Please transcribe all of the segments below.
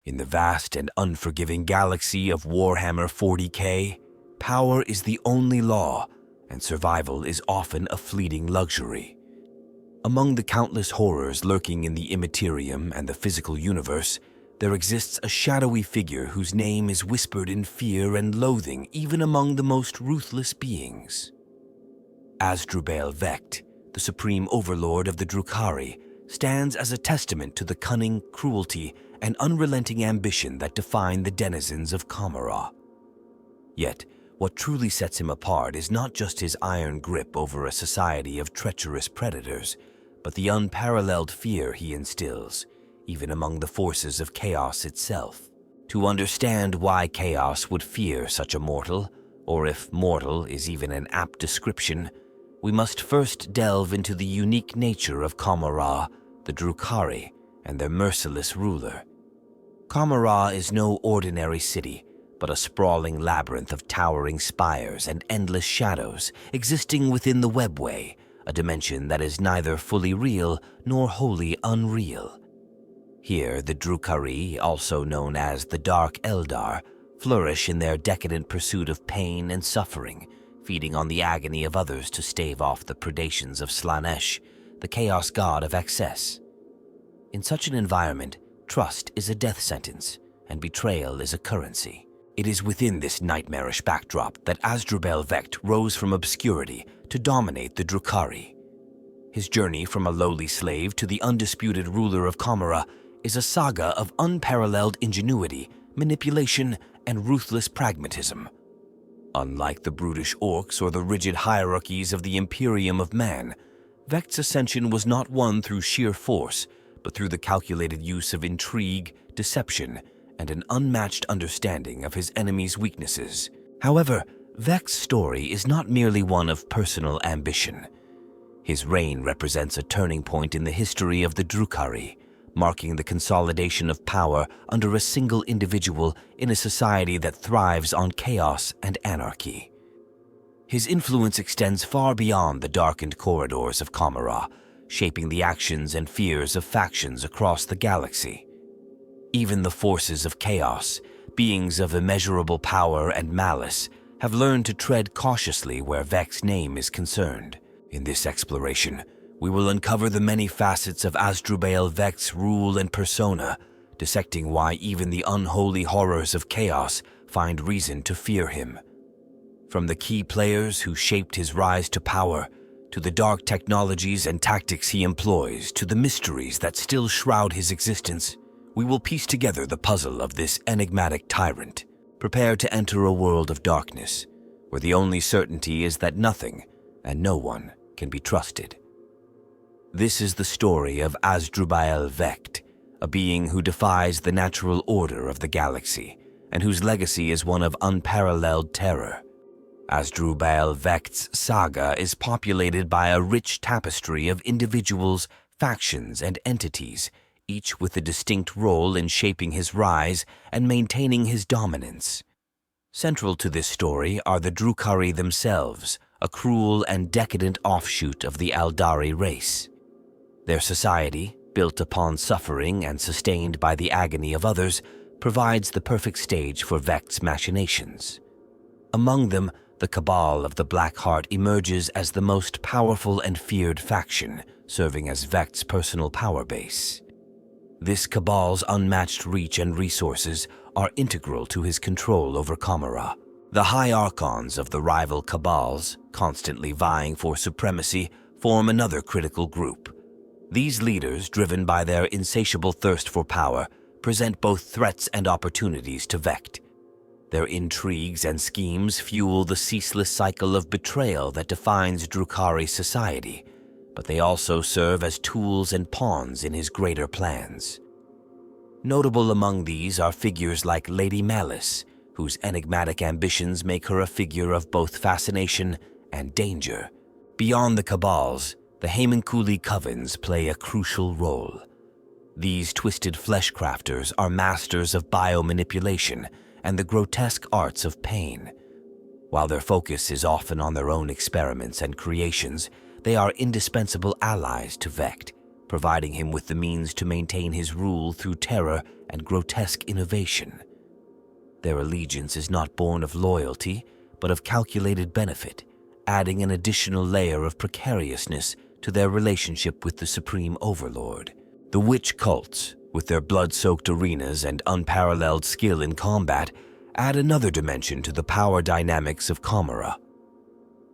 In the vast and unforgiving galaxy of Warhammer 40K, power is the only law, and survival is often a fleeting luxury. Among the countless horrors lurking in the immaterium and the physical universe, there exists a shadowy figure whose name is whispered in fear and loathing even among the most ruthless beings. Asdrubael Vect, the supreme overlord of the Drukhari, stands as a testament to the cunning, cruelty, and unrelenting ambition that define the denizens of Commorragh. Yet, what truly sets him apart is not just his iron grip over a society of treacherous predators, but the unparalleled fear he instills, even among the forces of chaos itself. To understand why chaos would fear such a mortal, or if mortal is even an apt description, we must first delve into the unique nature of Commorragh, the Drukhari, and their merciless ruler. Commorragh is no ordinary city, but a sprawling labyrinth of towering spires and endless shadows existing within the webway, a dimension that is neither fully real nor wholly unreal. Here, the Drukhari, also known as the Dark Eldar, flourish in their decadent pursuit of pain and suffering, feeding on the agony of others to stave off the predations of Slaanesh, the chaos god of excess. In such an environment, trust is a death sentence, and betrayal is a currency. It is within this nightmarish backdrop that Asdrubael Vect rose from obscurity to dominate the Drukhari. His journey from a lowly slave to the undisputed ruler of Commorragh is a saga of unparalleled ingenuity, manipulation, and ruthless pragmatism. Unlike the brutish orcs or the rigid hierarchies of the Imperium of Man, Vect's ascension was not won through sheer force, but through the calculated use of intrigue, deception, and an unmatched understanding of his enemy's weaknesses. However, Vect's story is not merely one of personal ambition. His reign represents a turning point in the history of the Drukhari, marking the consolidation of power under a single individual in a society that thrives on chaos and anarchy. His influence extends far beyond the darkened corridors of Commorragh, shaping the actions and fears of factions across the galaxy. Even the forces of chaos, beings of immeasurable power and malice, have learned to tread cautiously where Vect's name is concerned. In this exploration, we will uncover the many facets of Asdrubael Vect's rule and persona, dissecting why even the unholy horrors of chaos find reason to fear him. From the key players who shaped his rise to power, to the dark technologies and tactics he employs, to the mysteries that still shroud his existence, we will piece together the puzzle of this enigmatic tyrant. Prepare to enter a world of darkness, where the only certainty is that nothing and no one can be trusted. This is the story of Asdrubael Vect, a being who defies the natural order of the galaxy, and whose legacy is one of unparalleled terror. Asdrubael Vect's saga is populated by a rich tapestry of individuals, factions, and entities, each with a distinct role in shaping his rise and maintaining his dominance. Central to this story are the Drukhari themselves, a cruel and decadent offshoot of the Eldari race. Their society, built upon suffering and sustained by the agony of others, provides the perfect stage for Vect's machinations. Among them, the Cabal of the Black Heart emerges as the most powerful and feared faction, serving as Vect's personal power base. This Cabal's unmatched reach and resources are integral to his control over Commorragh. The High Archons of the rival Cabals, constantly vying for supremacy, form another critical group. These leaders, driven by their insatiable thirst for power, present both threats and opportunities to Vect. Their intrigues and schemes fuel the ceaseless cycle of betrayal that defines Drukhari society, but they also serve as tools and pawns in his greater plans. Notable among these are figures like Lady Malice, whose enigmatic ambitions make her a figure of both fascination and danger. Beyond the Cabals, the Haemonkuli Covens play a crucial role. These twisted fleshcrafters are masters of biomanipulation and the grotesque arts of pain. While their focus is often on their own experiments and creations, they are indispensable allies to Vect, providing him with the means to maintain his rule through terror and grotesque innovation. Their allegiance is not born of loyalty, but of calculated benefit, adding an additional layer of precariousness to their relationship with the supreme overlord. The witch cults, with their blood-soaked arenas and unparalleled skill in combat, add another dimension to the power dynamics of Commorragh.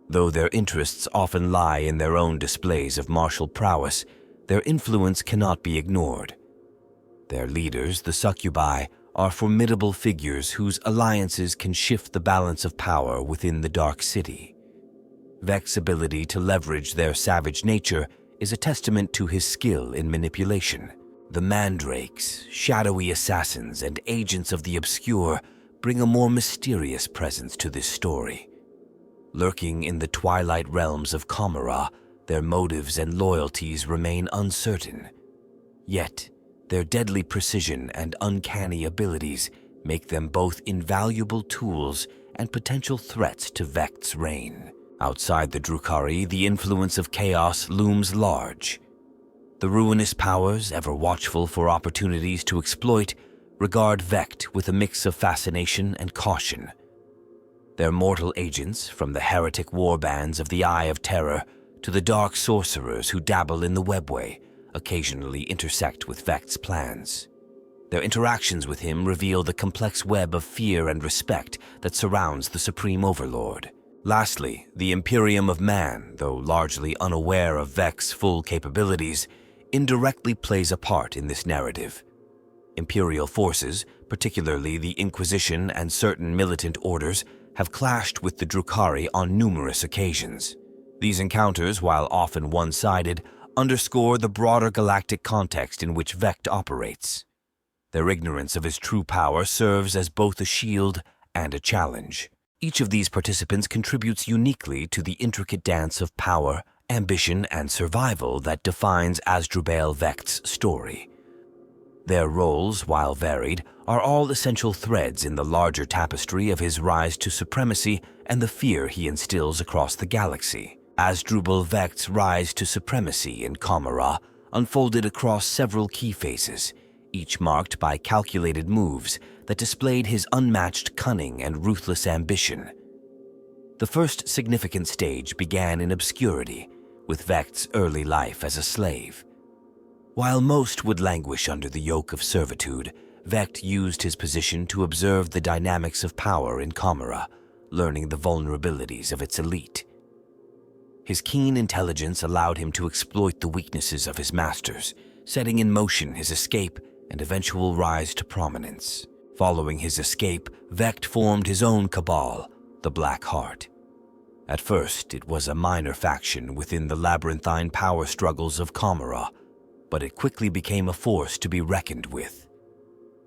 Though their interests often lie in their own displays of martial prowess, their influence cannot be ignored. Their leaders, the succubi, are formidable figures whose alliances can shift the balance of power within the Dark City. Vect's ability to leverage their savage nature is a testament to his skill in manipulation. The mandrakes, shadowy assassins, and agents of the obscure bring a more mysterious presence to this story. Lurking in the twilight realms of Commorragh, their motives and loyalties remain uncertain. Yet, their deadly precision and uncanny abilities make them both invaluable tools and potential threats to Vect's reign. Outside the Drukhari, the influence of chaos looms large. The ruinous powers, ever watchful for opportunities to exploit, regard Vect with a mix of fascination and caution. Their mortal agents, from the heretic warbands of the Eye of Terror to the dark sorcerers who dabble in the webway, occasionally intersect with Vect's plans. Their interactions with him reveal the complex web of fear and respect that surrounds the Supreme Overlord. Lastly, the Imperium of Man, though largely unaware of Vect's full capabilities, indirectly plays a part in this narrative. Imperial forces, particularly the Inquisition and certain militant orders, have clashed with the Drukhari on numerous occasions. These encounters, while often one-sided, underscore the broader galactic context in which Vect operates. Their ignorance of his true power serves as both a shield and a challenge. Each of these participants contributes uniquely to the intricate dance of power, ambition, and survival that defines Asdrubael Vect's story. Their roles, while varied, are all essential threads in the larger tapestry of his rise to supremacy and the fear he instills across the galaxy. Asdrubael Vect's rise to supremacy in Commorragh unfolded across several key phases, each marked by calculated moves that displayed his unmatched cunning and ruthless ambition. The first significant stage began in obscurity, with Vect's early life as a slave. While most would languish under the yoke of servitude, Vect used his position to observe the dynamics of power in Commorragh, learning the vulnerabilities of its elite. His keen intelligence allowed him to exploit the weaknesses of his masters, setting in motion his escape and eventual rise to prominence. Following his escape, Vect formed his own cabal, the Black Heart. At first, it was a minor faction within the labyrinthine power struggles of Commorragh, but it quickly became a force to be reckoned with.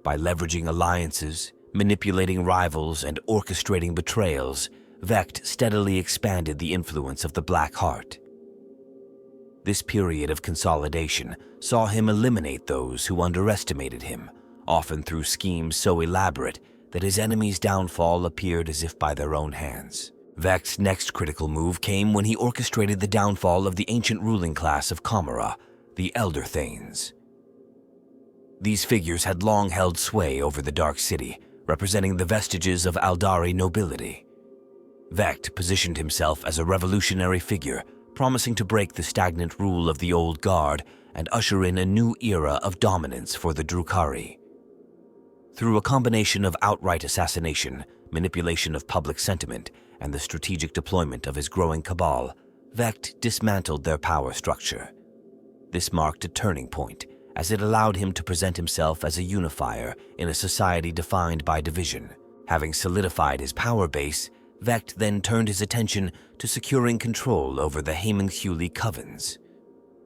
By leveraging alliances, manipulating rivals, and orchestrating betrayals, Vect steadily expanded the influence of the Black Heart. This period of consolidation saw him eliminate those who underestimated him, often through schemes so elaborate that his enemies' downfall appeared as if by their own hands. Vect's next critical move came when he orchestrated the downfall of the ancient ruling class of Commorragh, the Elder Thanes. These figures had long held sway over the Dark City, representing the vestiges of Aldari nobility. Vect positioned himself as a revolutionary figure, promising to break the stagnant rule of the Old Guard and usher in a new era of dominance for the Drukhari. Through a combination of outright assassination, manipulation of public sentiment, and the strategic deployment of his growing cabal, Vect dismantled their power structure. This marked a turning point, as it allowed him to present himself as a unifier in a society defined by division. Having solidified his power base, Vect then turned his attention to securing control over the Haymanthuli covens.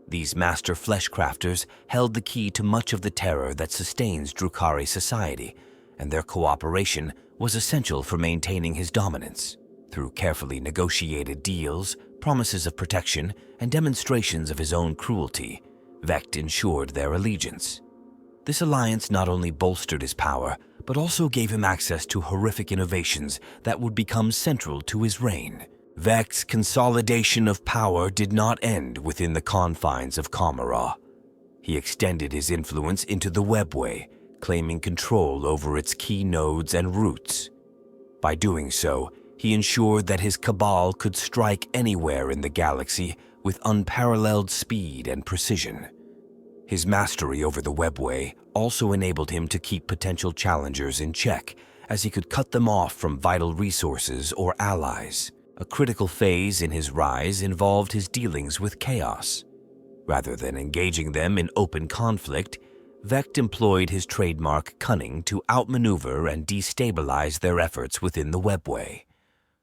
These master fleshcrafters held the key to much of the terror that sustains Drukhari society, and their cooperation was essential for maintaining his dominance. Through carefully negotiated deals, promises of protection, and demonstrations of his own cruelty, Vect ensured their allegiance. This alliance not only bolstered his power, but also gave him access to horrific innovations that would become central to his reign. Vect's consolidation of power did not end within the confines of Commorragh. He extended his influence into the webway, claiming control over its key nodes and routes. By doing so, he ensured that his cabal could strike anywhere in the galaxy with unparalleled speed and precision. His mastery over the webway also enabled him to keep potential challengers in check, as he could cut them off from vital resources or allies. A critical phase in his rise involved his dealings with chaos. Rather than engaging them in open conflict, Vect employed his trademark cunning to outmaneuver and destabilize their efforts within the webway.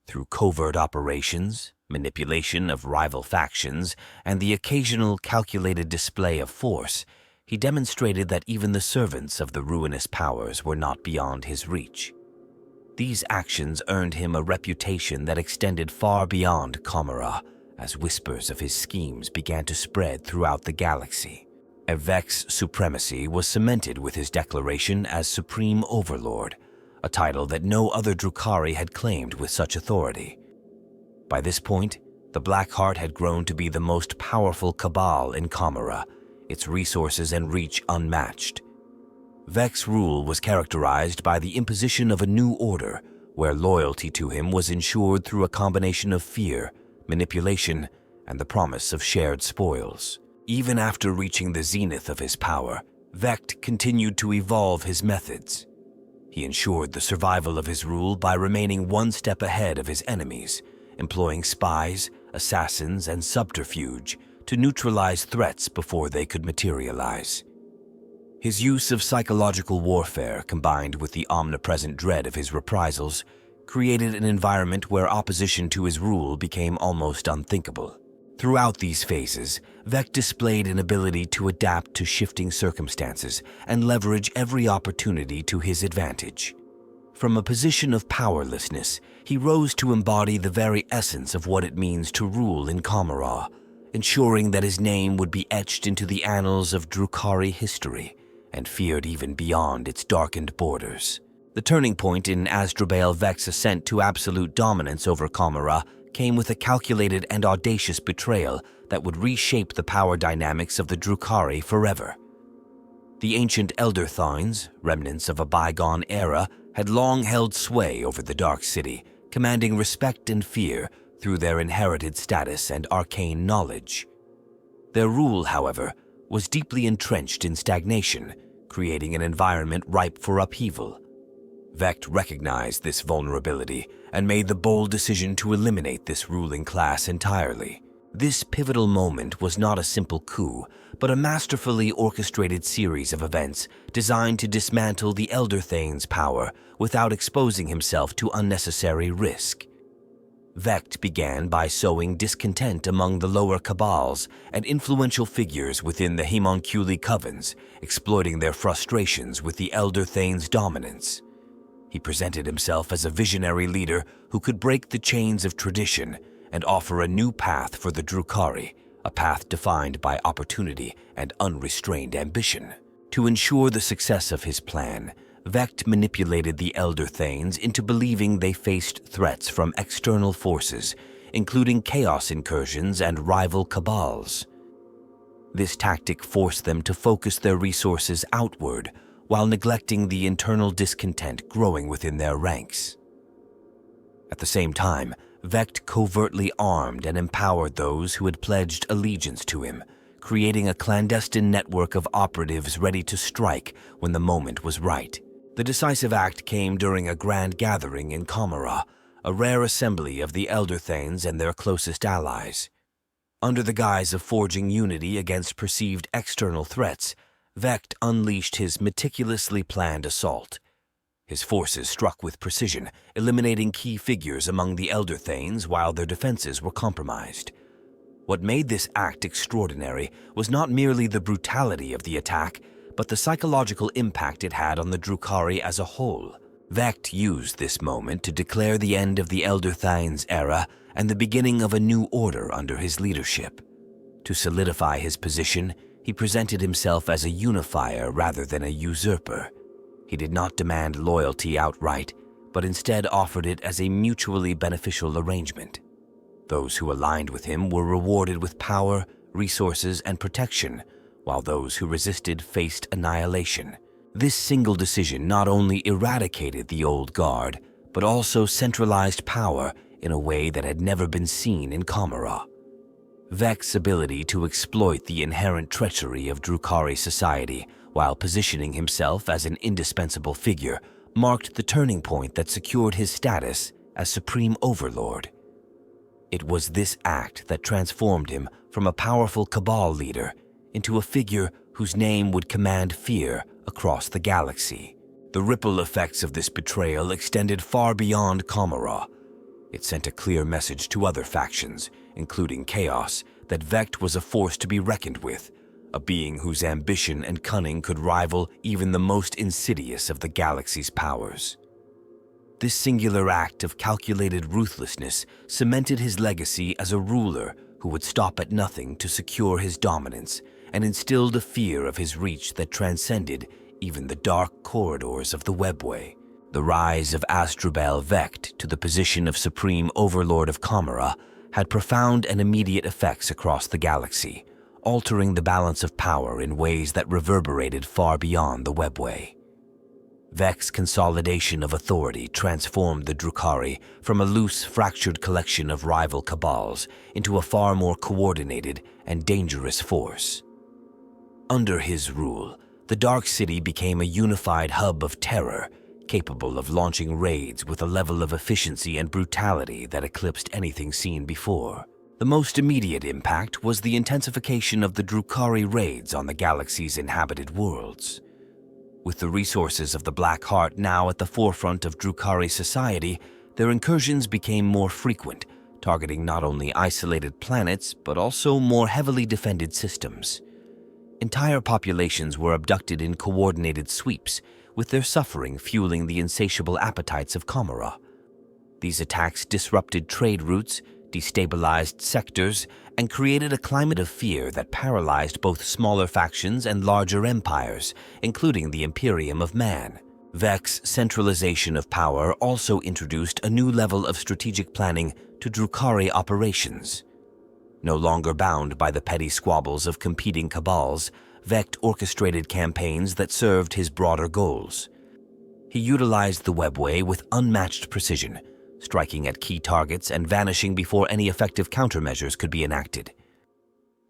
Through covert operations, manipulation of rival factions, and the occasional calculated display of force, he demonstrated that even the servants of the ruinous powers were not beyond his reach. These actions earned him a reputation that extended far beyond Commorragh, as whispers of his schemes began to spread throughout the galaxy. Vect's supremacy was cemented with his declaration as Supreme Overlord, a title that no other Drukhari had claimed with such authority. By this point, the Blackheart had grown to be the most powerful cabal in Commorragh, its resources and reach unmatched. Vect's rule was characterized by the imposition of a new order, where loyalty to him was ensured through a combination of fear, manipulation, and the promise of shared spoils. Even after reaching the zenith of his power, Vect continued to evolve his methods. He ensured the survival of his rule by remaining one step ahead of his enemies, employing spies, assassins, and subterfuge to neutralize threats before they could materialize. His use of psychological warfare, combined with the omnipresent dread of his reprisals, created an environment where opposition to his rule became almost unthinkable. Throughout these phases, Vect displayed an ability to adapt to shifting circumstances and leverage every opportunity to his advantage. From a position of powerlessness, he rose to embody the very essence of what it means to rule in Commorragh, ensuring that his name would be etched into the annals of Drukhari history and feared even beyond its darkened borders. The turning point in Asdrubael Vect's ascent to absolute dominance over Commorragh came with a calculated and audacious betrayal that would reshape the power dynamics of the Drukhari forever. The ancient Elder Thines, remnants of a bygone era, had long held sway over the Dark City, commanding respect and fear through their inherited status and arcane knowledge. Their rule, however, was deeply entrenched in stagnation, creating an environment ripe for upheaval. Vect recognized this vulnerability and made the bold decision to eliminate this ruling class entirely. This pivotal moment was not a simple coup, but a masterfully orchestrated series of events designed to dismantle the Elder Thane's power without exposing himself to unnecessary risk. Vect began by sowing discontent among the lower cabals and influential figures within the Homunculi covens, exploiting their frustrations with the Elder Thane's dominance. He presented himself as a visionary leader who could break the chains of tradition and offer a new path for the Drukhari, a path defined by opportunity and unrestrained ambition. To ensure the success of his plan, Vect manipulated the Elder Thanes into believing they faced threats from external forces, including chaos incursions and rival cabals. This tactic forced them to focus their resources outward, while neglecting the internal discontent growing within their ranks. At the same time, Vect covertly armed and empowered those who had pledged allegiance to him, creating a clandestine network of operatives ready to strike when the moment was right. The decisive act came during a grand gathering in Commorragh, a rare assembly of the Elder Thanes and their closest allies. Under the guise of forging unity against perceived external threats, Vect unleashed his meticulously planned assault. His forces struck with precision, eliminating key figures among the Elder Thanes while their defenses were compromised. What made this act extraordinary was not merely the brutality of the attack, but the psychological impact it had on the Drukhari as a whole. Vect used this moment to declare the end of the Elder Thanes era and the beginning of a new order under his leadership. To solidify his position, he presented himself as a unifier rather than a usurper. He did not demand loyalty outright, but instead offered it as a mutually beneficial arrangement. Those who aligned with him were rewarded with power, resources, and protection, while those who resisted faced annihilation. This single decision not only eradicated the old guard, but also centralized power in a way that had never been seen in Commorragh. Vect's ability to exploit the inherent treachery of Drukhari society while positioning himself as an indispensable figure marked the turning point that secured his status as Supreme Overlord. It was this act that transformed him from a powerful Cabal leader into a figure whose name would command fear across the galaxy. The ripple effects of this betrayal extended far beyond Commorragh. It sent a clear message to other factions, including Chaos, that Vect was a force to be reckoned with, a being whose ambition and cunning could rival even the most insidious of the galaxy's powers. This singular act of calculated ruthlessness cemented his legacy as a ruler who would stop at nothing to secure his dominance, and instilled a fear of his reach that transcended even the dark corridors of the Webway. The rise of Asdrubael Vect to the position of Supreme Overlord of Commorragh had profound and immediate effects across the galaxy, altering the balance of power in ways that reverberated far beyond the Webway. Vect's consolidation of authority transformed the Drukhari from a loose, fractured collection of rival cabals into a far more coordinated and dangerous force. Under his rule, the Dark City became a unified hub of terror, capable of launching raids with a level of efficiency and brutality that eclipsed anything seen before. The most immediate impact was the intensification of the Drukhari raids on the galaxy's inhabited worlds. With the resources of the Black Heart now at the forefront of Drukhari society, their incursions became more frequent, targeting not only isolated planets but also more heavily defended systems. Entire populations were abducted in coordinated sweeps, with their suffering fueling the insatiable appetites of Commorragh. These attacks disrupted trade routes, destabilized sectors, and created a climate of fear that paralyzed both smaller factions and larger empires, including the Imperium of Man. Vect's centralization of power also introduced a new level of strategic planning to Drukhari operations. No longer bound by the petty squabbles of competing cabals, Vect orchestrated campaigns that served his broader goals. He utilized the Webway with unmatched precision, striking at key targets and vanishing before any effective countermeasures could be enacted.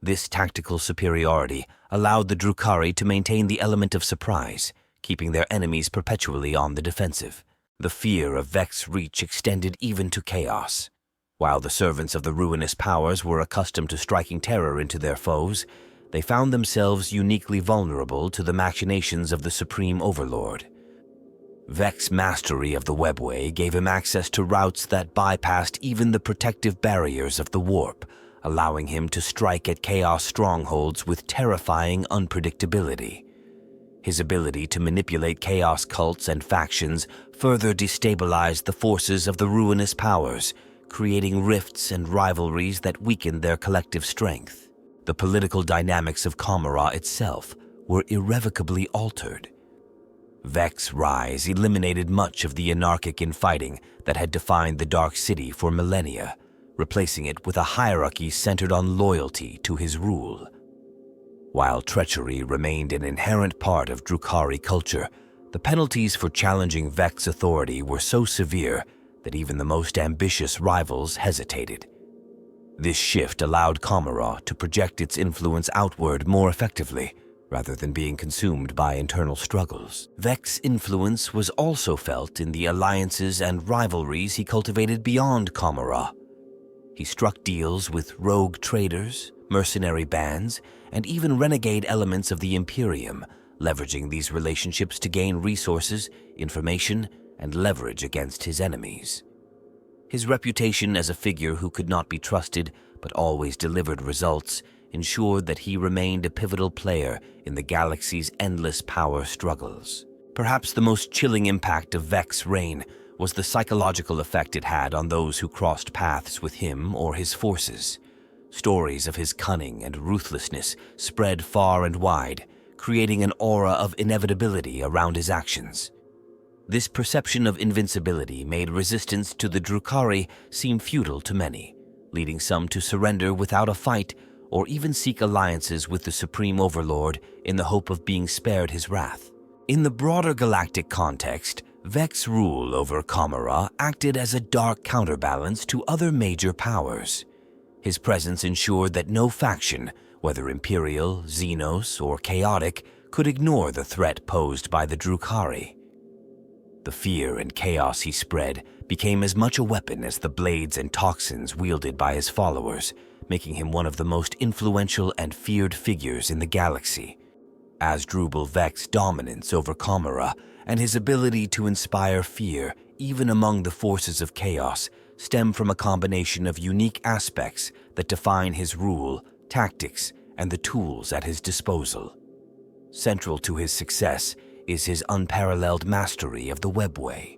This tactical superiority allowed the Drukhari to maintain the element of surprise, keeping their enemies perpetually on the defensive. The fear of Vect's reach extended even to Chaos. While the servants of the ruinous powers were accustomed to striking terror into their foes, they found themselves uniquely vulnerable to the machinations of the Supreme Overlord. Vect's mastery of the Webway gave him access to routes that bypassed even the protective barriers of the warp, allowing him to strike at Chaos strongholds with terrifying unpredictability. His ability to manipulate Chaos cults and factions further destabilized the forces of the ruinous powers, creating rifts and rivalries that weakened their collective strength. The political dynamics of Commorragh itself were irrevocably altered. Vect's rise eliminated much of the anarchic infighting that had defined the Dark City for millennia, replacing it with a hierarchy centered on loyalty to his rule. While treachery remained an inherent part of Drukhari culture, the penalties for challenging Vect's authority were so severe that even the most ambitious rivals hesitated. This shift allowed Commorragh to project its influence outward more effectively, rather than being consumed by internal struggles. Vect's influence was also felt in the alliances and rivalries he cultivated beyond Commorragh. He struck deals with rogue traders, mercenary bands, and even renegade elements of the Imperium, leveraging these relationships to gain resources, information, and leverage against his enemies. His reputation as a figure who could not be trusted but always delivered results ensured that he remained a pivotal player in the galaxy's endless power struggles. Perhaps the most chilling impact of Vect's reign was the psychological effect it had on those who crossed paths with him or his forces. Stories of his cunning and ruthlessness spread far and wide, creating an aura of inevitability around his actions. This perception of invincibility made resistance to the Drukhari seem futile to many, leading some to surrender without a fight or even seek alliances with the Supreme Overlord in the hope of being spared his wrath. In the broader galactic context, Vect's rule over Commorragh acted as a dark counterbalance to other major powers. His presence ensured that no faction, whether Imperial, Xenos, or Chaotic, could ignore the threat posed by the Drukhari. The fear and chaos he spread became as much a weapon as the blades and toxins wielded by his followers, making him one of the most influential and feared figures in the galaxy. Asdrubael Vect's dominance over Commorragh and his ability to inspire fear, even among the forces of chaos, stem from a combination of unique aspects that define his rule, tactics, and the tools at his disposal. Central to his success is his unparalleled mastery of the webway.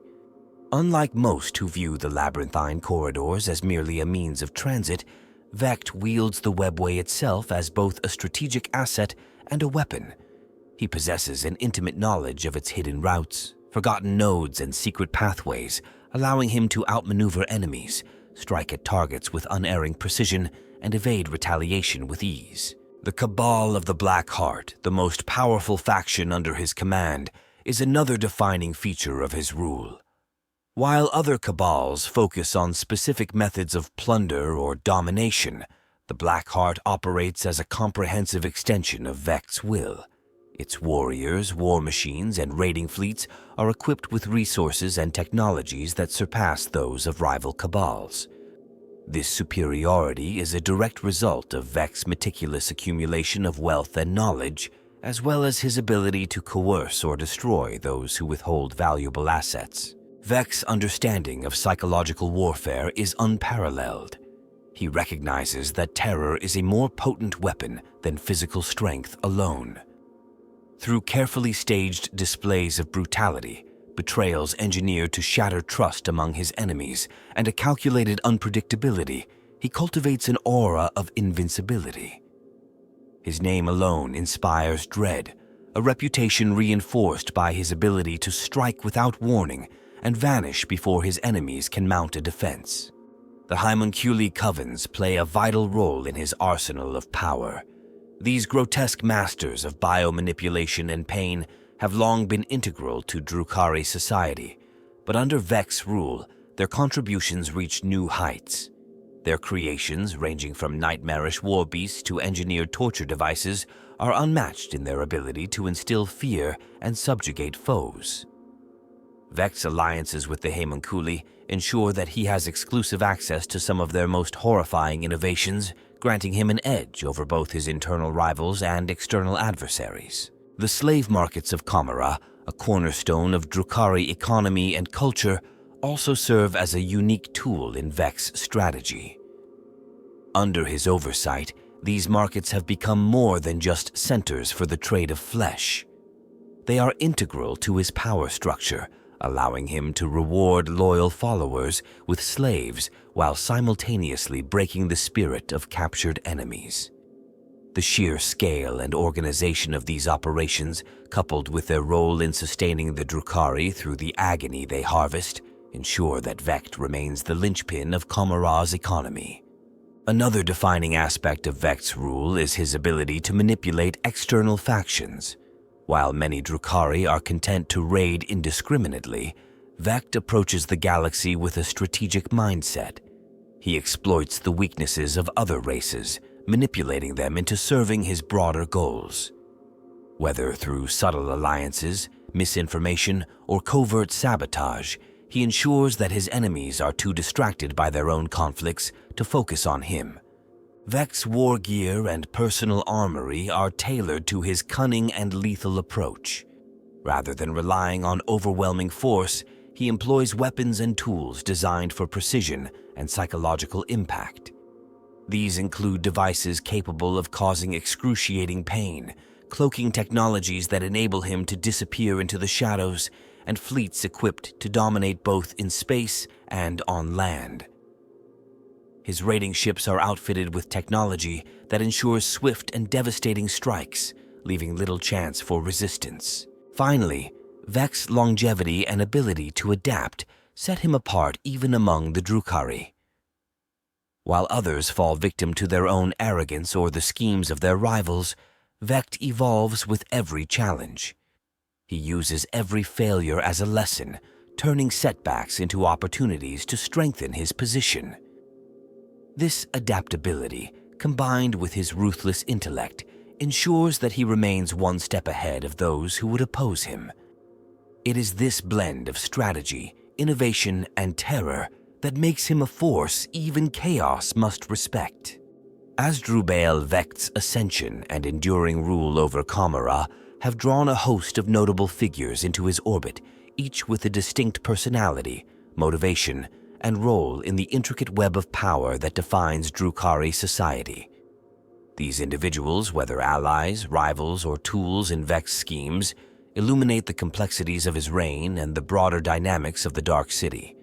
Unlike most who view the labyrinthine corridors as merely a means of transit, Vect wields the webway itself as both a strategic asset and a weapon. He possesses an intimate knowledge of its hidden routes, forgotten nodes, and secret pathways, allowing him to outmaneuver enemies, strike at targets with unerring precision, and evade retaliation with ease. The Cabal of the Black Heart, the most powerful faction under his command, is another defining feature of his rule. While other cabals focus on specific methods of plunder or domination, the Black Heart operates as a comprehensive extension of Vect's will. Its warriors, war machines, and raiding fleets are equipped with resources and technologies that surpass those of rival cabals. This superiority is a direct result of Vect's meticulous accumulation of wealth and knowledge, as well as his ability to coerce or destroy those who withhold valuable assets. Vect's understanding of psychological warfare is unparalleled. He recognizes that terror is a more potent weapon than physical strength alone. Through carefully staged displays of brutality, betrayals engineered to shatter trust among his enemies, and a calculated unpredictability, he cultivates an aura of invincibility. His name alone inspires dread, a reputation reinforced by his ability to strike without warning and vanish before his enemies can mount a defense. The homunculi covens play a vital role in his arsenal of power. These grotesque masters of biomanipulation and pain have long been integral to Drukhari society, but under Vect's rule, their contributions reach new heights. Their creations, ranging from nightmarish war beasts to engineered torture devices, are unmatched in their ability to instill fear and subjugate foes. Vect's alliances with the homunculi ensure that he has exclusive access to some of their most horrifying innovations, granting him an edge over both his internal rivals and external adversaries. The slave markets of Commorragh, a cornerstone of Drukhari economy and culture, also serve as a unique tool in Vect's strategy. Under his oversight, these markets have become more than just centers for the trade of flesh. They are integral to his power structure, allowing him to reward loyal followers with slaves while simultaneously breaking the spirit of captured enemies. The sheer scale and organization of these operations, coupled with their role in sustaining the Drukhari through the agony they harvest, ensure that Vect remains the linchpin of Commorragh's economy. Another defining aspect of Vect's rule is his ability to manipulate external factions. While many Drukhari are content to raid indiscriminately, Vect approaches the galaxy with a strategic mindset. He exploits the weaknesses of other races, manipulating them into serving his broader goals. Whether through subtle alliances, misinformation, or covert sabotage, he ensures that his enemies are too distracted by their own conflicts to focus on him. Vect's war gear and personal armory are tailored to his cunning and lethal approach. Rather than relying on overwhelming force, he employs weapons and tools designed for precision and psychological impact. These include devices capable of causing excruciating pain, cloaking technologies that enable him to disappear into the shadows, and fleets equipped to dominate both in space and on land. His raiding ships are outfitted with technology that ensures swift and devastating strikes, leaving little chance for resistance. Finally, Vect's longevity and ability to adapt set him apart even among the Drukhari. While others fall victim to their own arrogance or the schemes of their rivals, Vect evolves with every challenge. He uses every failure as a lesson, turning setbacks into opportunities to strengthen his position. This adaptability, combined with his ruthless intellect, ensures that he remains one step ahead of those who would oppose him. It is this blend of strategy, innovation, and terror that makes him a force even chaos must respect. Asdrubael Vect's ascension and enduring rule over Commorragh have drawn a host of notable figures into his orbit, each with a distinct personality, motivation, and role in the intricate web of power that defines Drukhari society. These individuals, whether allies, rivals, or tools in Vect's schemes, illuminate the complexities of his reign and the broader dynamics of the Dark City.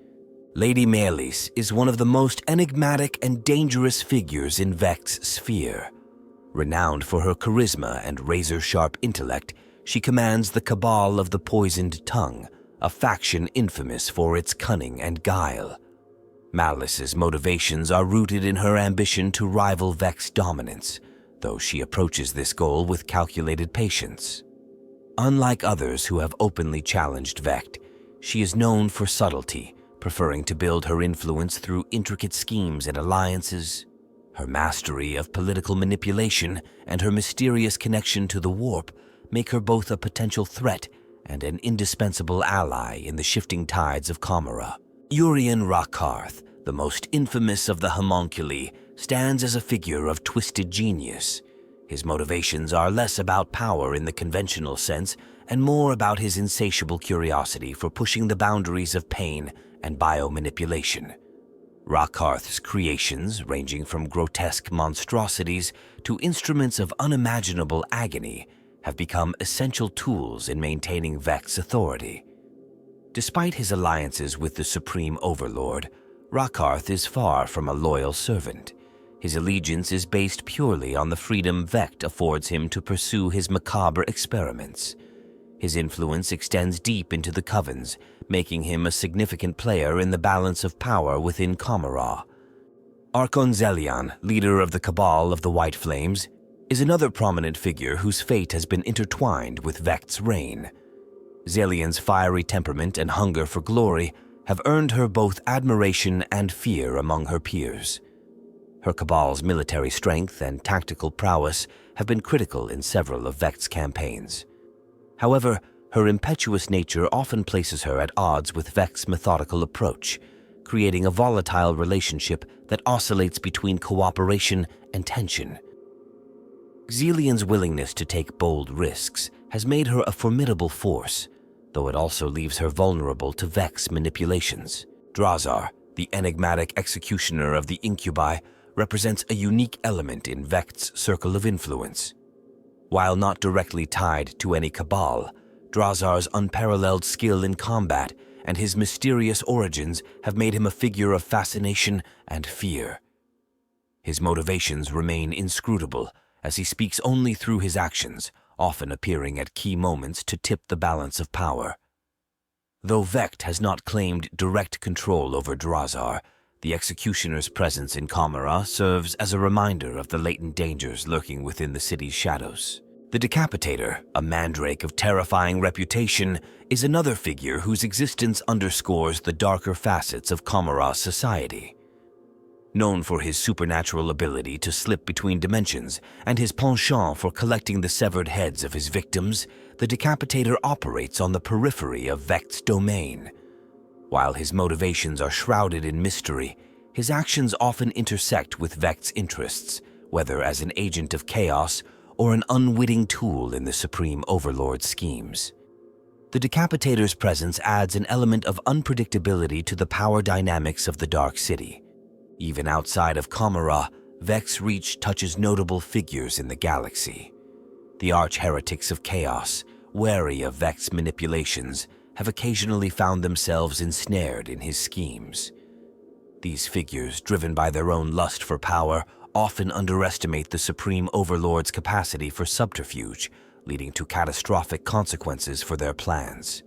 Lady Melis is one of the most enigmatic and dangerous figures in Vect's sphere. Renowned for her charisma and razor-sharp intellect, she commands the Cabal of the Poisoned Tongue, a faction infamous for its cunning and guile. Melis's motivations are rooted in her ambition to rival Vect's dominance, though she approaches this goal with calculated patience. Unlike others who have openly challenged Vect, she is known for subtlety, preferring to build her influence through intricate schemes and alliances. Her mastery of political manipulation and her mysterious connection to the Warp make her both a potential threat and an indispensable ally in the shifting tides of Commorragh. Urien Rakarth, the most infamous of the homunculi, stands as a figure of twisted genius. His motivations are less about power in the conventional sense and more about his insatiable curiosity for pushing the boundaries of pain and biomanipulation. Rakarth's creations, ranging from grotesque monstrosities to instruments of unimaginable agony, have become essential tools in maintaining Vect's authority. Despite his alliances with the Supreme Overlord, Rakarth is far from a loyal servant. His allegiance is based purely on the freedom Vect affords him to pursue his macabre experiments. His influence extends deep into the covens, making him a significant player in the balance of power within Commorragh. Archon Zelian, leader of the Cabal of the White Flames, is another prominent figure whose fate has been intertwined with Vect's reign. Zelian's fiery temperament and hunger for glory have earned her both admiration and fear among her peers. Her Cabal's military strength and tactical prowess have been critical in several of Vect's campaigns. However, her impetuous nature often places her at odds with Vect's methodical approach, creating a volatile relationship that oscillates between cooperation and tension. Zelian's willingness to take bold risks has made her a formidable force, though it also leaves her vulnerable to Vect's manipulations. Drazar, the enigmatic executioner of the Incubi, represents a unique element in Vect's circle of influence. While not directly tied to any Cabal, Drazar's unparalleled skill in combat and his mysterious origins have made him a figure of fascination and fear. His motivations remain inscrutable, as he speaks only through his actions, often appearing at key moments to tip the balance of power. Though Vect has not claimed direct control over Drazar, the executioner's presence in Commorragh serves as a reminder of the latent dangers lurking within the city's shadows. The Decapitator, a mandrake of terrifying reputation, is another figure whose existence underscores the darker facets of Commorragh's society. Known for his supernatural ability to slip between dimensions and his penchant for collecting the severed heads of his victims, the Decapitator operates on the periphery of Vect's domain. While his motivations are shrouded in mystery, his actions often intersect with Vect's interests, whether as an agent of chaos or an unwitting tool in the Supreme Overlord's schemes. The Decapitator's presence adds an element of unpredictability to the power dynamics of the Dark City. Even outside of Commorragh, Vect's reach touches notable figures in the galaxy. The arch-heretics of chaos, wary of Vect's manipulations, have occasionally found themselves ensnared in his schemes. These figures, driven by their own lust for power, often underestimate the Supreme Overlord's capacity for subterfuge, leading to catastrophic consequences for their plans.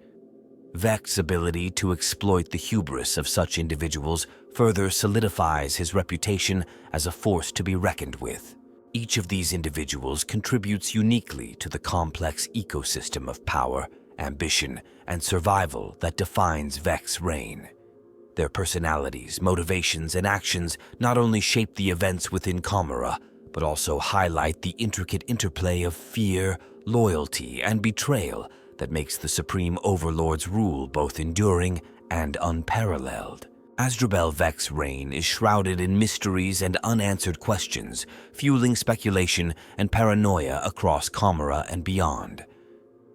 Vect's ability to exploit the hubris of such individuals further solidifies his reputation as a force to be reckoned with. Each of these individuals contributes uniquely to the complex ecosystem of power, ambition, and survival that defines Vect's reign. Their personalities, motivations, and actions not only shape the events within Commorragh, but also highlight the intricate interplay of fear, loyalty, and betrayal that makes the Supreme Overlord's rule both enduring and unparalleled. Asdrubael Vect's reign is shrouded in mysteries and unanswered questions, fueling speculation and paranoia across Commorragh and beyond.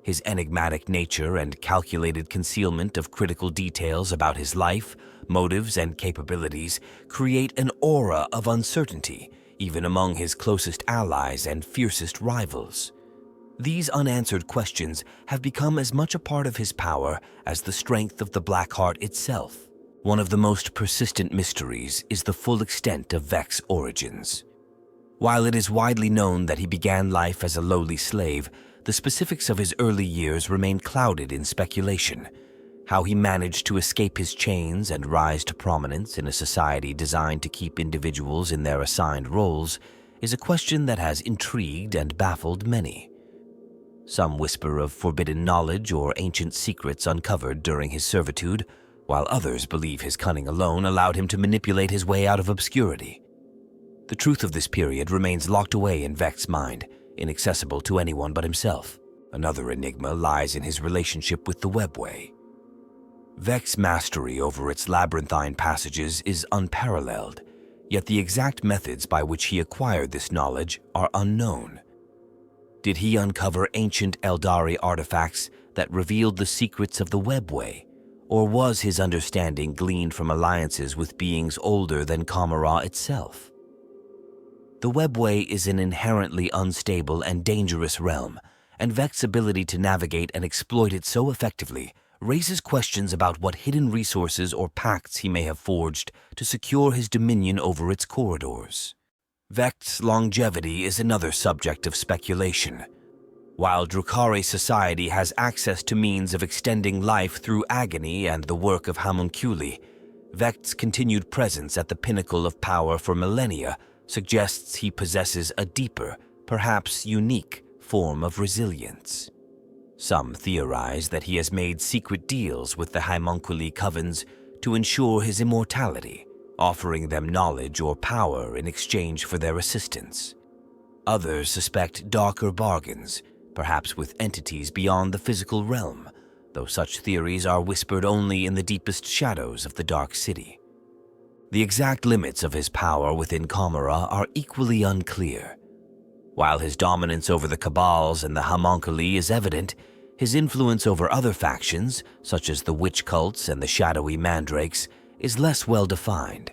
His enigmatic nature and calculated concealment of critical details about his life, motives, and capabilities create an aura of uncertainty, even among his closest allies and fiercest rivals. These unanswered questions have become as much a part of his power as the strength of the Black Heart itself. One of the most persistent mysteries is the full extent of Vect's origins. While it is widely known that he began life as a lowly slave, the specifics of his early years remain clouded in speculation. How he managed to escape his chains and rise to prominence in a society designed to keep individuals in their assigned roles is a question that has intrigued and baffled many. Some whisper of forbidden knowledge or ancient secrets uncovered during his servitude, while others believe his cunning alone allowed him to manipulate his way out of obscurity. The truth of this period remains locked away in Vect's mind, inaccessible to anyone but himself. Another enigma lies in his relationship with the webway. Vect's mastery over its labyrinthine passages is unparalleled, yet the exact methods by which he acquired this knowledge are unknown. Did he uncover ancient Eldari artifacts that revealed the secrets of the webway, or was his understanding gleaned from alliances with beings older than Commorragh itself? The webway is an inherently unstable and dangerous realm, and Vect's ability to navigate and exploit it so effectively raises questions about what hidden resources or pacts he may have forged to secure his dominion over its corridors. Vect's longevity is another subject of speculation. While Drukhari society has access to means of extending life through agony and the work of homunculi, Vect's continued presence at the pinnacle of power for millennia suggests he possesses a deeper, perhaps unique, form of resilience. Some theorize that he has made secret deals with the homunculi covens to ensure his immortality, offering them knowledge or power in exchange for their assistance. Others suspect darker bargains, perhaps with entities beyond the physical realm, though such theories are whispered only in the deepest shadows of the Dark City. The exact limits of his power within Commorragh are equally unclear. While his dominance over the Cabals and the homunculi is evident, his influence over other factions, such as the witch cults and the shadowy mandrakes, is less well defined.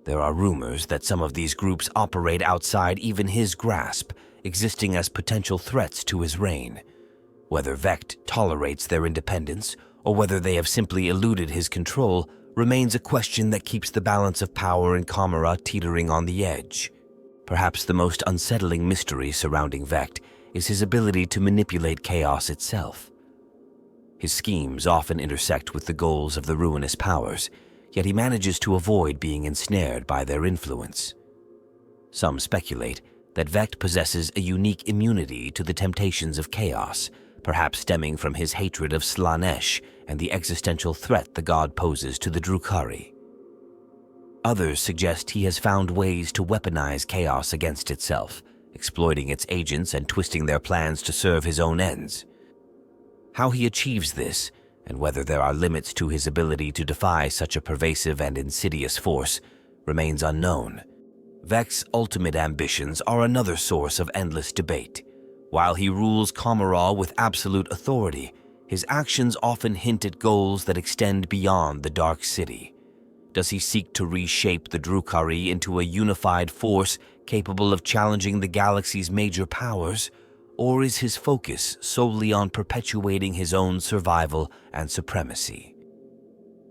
There are rumors that some of these groups operate outside even his grasp, existing as potential threats to his reign. Whether Vect tolerates their independence, or whether they have simply eluded his control, remains a question that keeps the balance of power in Commorragh teetering on the edge. Perhaps the most unsettling mystery surrounding Vect is his ability to manipulate chaos itself. His schemes often intersect with the goals of the ruinous powers, yet he manages to avoid being ensnared by their influence. Some speculate that Vect possesses a unique immunity to the temptations of chaos, perhaps stemming from his hatred of Slaanesh and the existential threat the god poses to the Drukhari. Others suggest he has found ways to weaponize chaos against itself, exploiting its agents and twisting their plans to serve his own ends. How he achieves this, and whether there are limits to his ability to defy such a pervasive and insidious force, remains unknown. Vect's ultimate ambitions are another source of endless debate. While he rules Commorragh with absolute authority, his actions often hint at goals that extend beyond the Dark City. Does he seek to reshape the Drukhari into a unified force capable of challenging the galaxy's major powers, or is his focus solely on perpetuating his own survival and supremacy?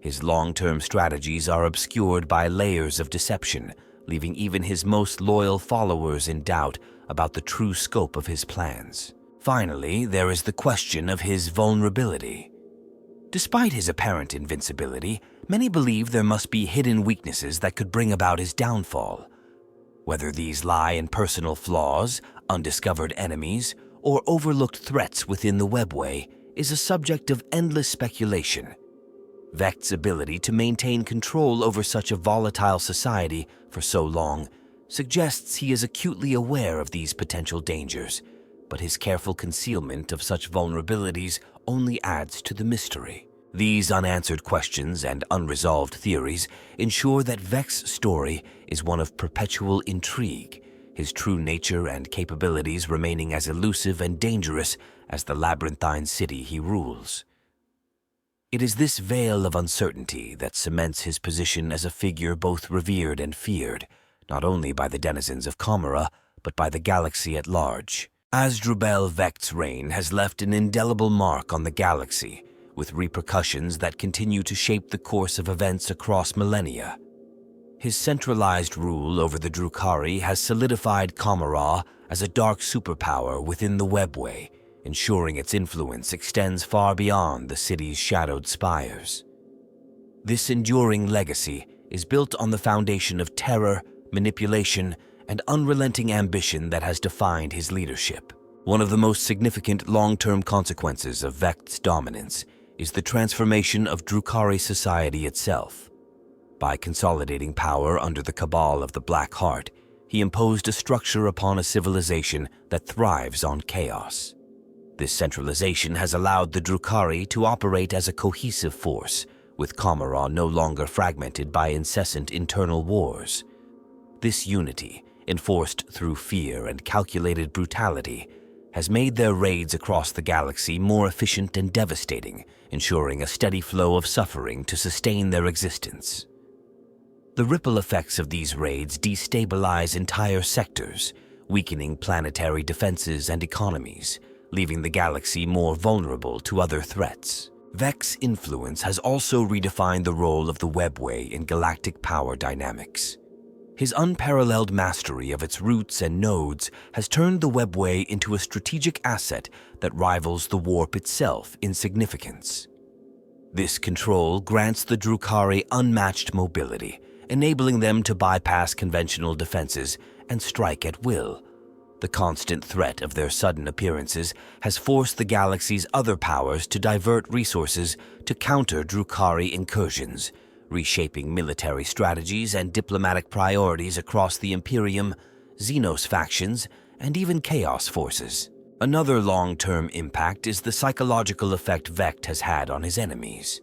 His long-term strategies are obscured by layers of deception, leaving even his most loyal followers in doubt about the true scope of his plans. Finally, there is the question of his vulnerability. Despite his apparent invincibility, many believe there must be hidden weaknesses that could bring about his downfall. Whether these lie in personal flaws, undiscovered enemies, or overlooked threats within the webway is a subject of endless speculation. Vect's ability to maintain control over such a volatile society for so long suggests he is acutely aware of these potential dangers, but his careful concealment of such vulnerabilities only adds to the mystery. These unanswered questions and unresolved theories ensure that Vect's story is one of perpetual intrigue, his true nature and capabilities remaining as elusive and dangerous as the labyrinthine city he rules. It is this veil of uncertainty that cements his position as a figure both revered and feared, not only by the denizens of Commorragh, but by the galaxy at large. Asdrubael Vect's reign has left an indelible mark on the galaxy, with repercussions that continue to shape the course of events across millennia. His centralized rule over the Drukhari has solidified Commorragh as a dark superpower within the webway, ensuring its influence extends far beyond the city's shadowed spires. This enduring legacy is built on the foundation of terror, manipulation, and unrelenting ambition that has defined his leadership. One of the most significant long-term consequences of Vect's dominance is the transformation of Drukhari society itself. By consolidating power under the cabal of the Black Heart, he imposed a structure upon a civilization that thrives on chaos. This centralization has allowed the Drukhari to operate as a cohesive force, with Commorragh no longer fragmented by incessant internal wars. This unity, enforced through fear and calculated brutality, has made their raids across the galaxy more efficient and devastating, ensuring a steady flow of suffering to sustain their existence. The ripple effects of these raids destabilize entire sectors, weakening planetary defenses and economies, leaving the galaxy more vulnerable to other threats. Vect's influence has also redefined the role of the webway in galactic power dynamics. His unparalleled mastery of its routes and nodes has turned the webway into a strategic asset that rivals the warp itself in significance. This control grants the Drukhari unmatched mobility, enabling them to bypass conventional defenses and strike at will. The constant threat of their sudden appearances has forced the galaxy's other powers to divert resources to counter Drukhari incursions, reshaping military strategies and diplomatic priorities across the Imperium, Xenos factions, and even Chaos forces. Another long-term impact is the psychological effect Vect has had on his enemies.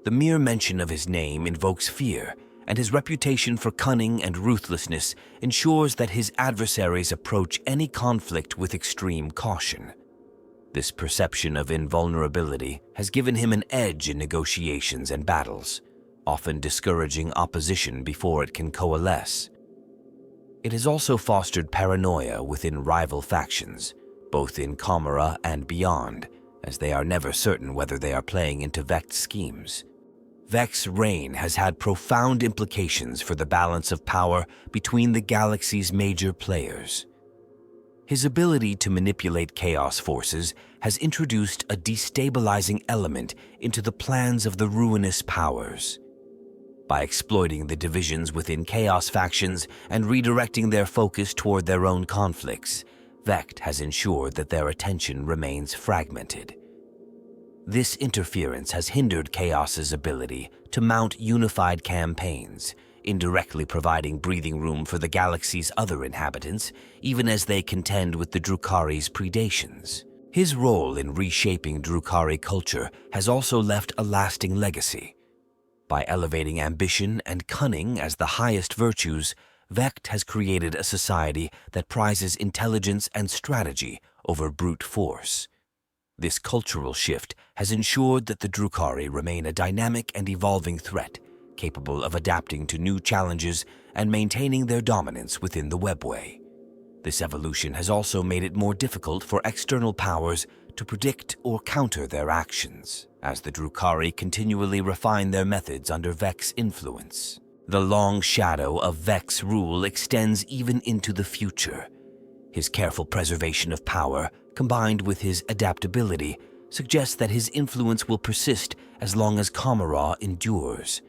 The mere mention of his name invokes fear, and his reputation for cunning and ruthlessness ensures that his adversaries approach any conflict with extreme caution. This perception of invulnerability has given him an edge in negotiations and battles, often discouraging opposition before it can coalesce. It has also fostered paranoia within rival factions, both in Commorragh and beyond, as they are never certain whether they are playing into Vect's schemes. Vect's reign has had profound implications for the balance of power between the galaxy's major players. His ability to manipulate chaos forces has introduced a destabilizing element into the plans of the ruinous powers. By exploiting the divisions within chaos factions and redirecting their focus toward their own conflicts, Vect has ensured that their attention remains fragmented. This interference has hindered Chaos's ability to mount unified campaigns, indirectly providing breathing room for the galaxy's other inhabitants, even as they contend with the Drukhari's predations. His role in reshaping Drukhari culture has also left a lasting legacy. By elevating ambition and cunning as the highest virtues, Vect has created a society that prizes intelligence and strategy over brute force. This cultural shift has ensured that the Drukhari remain a dynamic and evolving threat, capable of adapting to new challenges and maintaining their dominance within the webway. This evolution has also made it more difficult for external powers to predict or counter their actions, as the Drukhari continually refine their methods under Vect's influence. The long shadow of Vect's rule extends even into the future. His careful preservation of power, combined with his adaptability, suggests that his influence will persist as long as Commorragh endures.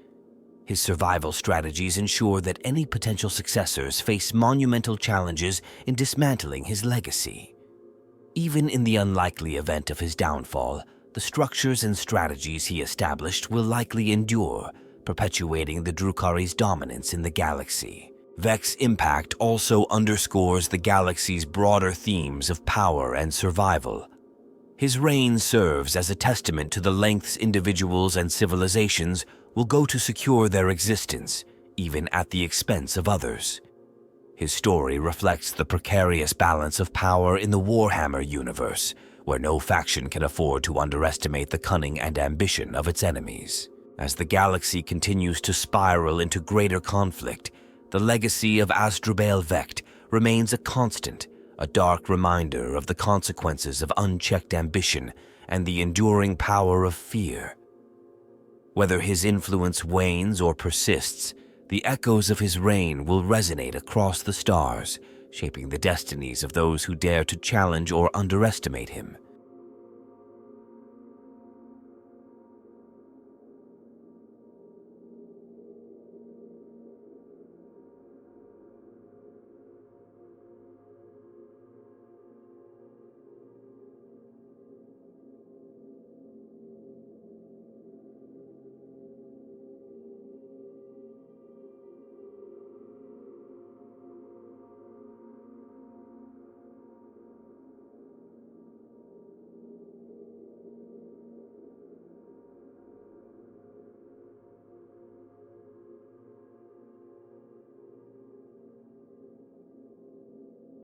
His survival strategies ensure that any potential successors face monumental challenges in dismantling his legacy. Even in the unlikely event of his downfall, the structures and strategies he established will likely endure, perpetuating the Drukhari's dominance in the galaxy. Vect's impact also underscores the galaxy's broader themes of power and survival. His reign serves as a testament to the lengths individuals and civilizations will go to secure their existence, even at the expense of others. His story reflects the precarious balance of power in the Warhammer universe, where no faction can afford to underestimate the cunning and ambition of its enemies. As the galaxy continues to spiral into greater conflict, the legacy of Asdrubael Vect remains a constant, a dark reminder of the consequences of unchecked ambition and the enduring power of fear. Whether his influence wanes or persists, the echoes of his reign will resonate across the stars, shaping the destinies of those who dare to challenge or underestimate him.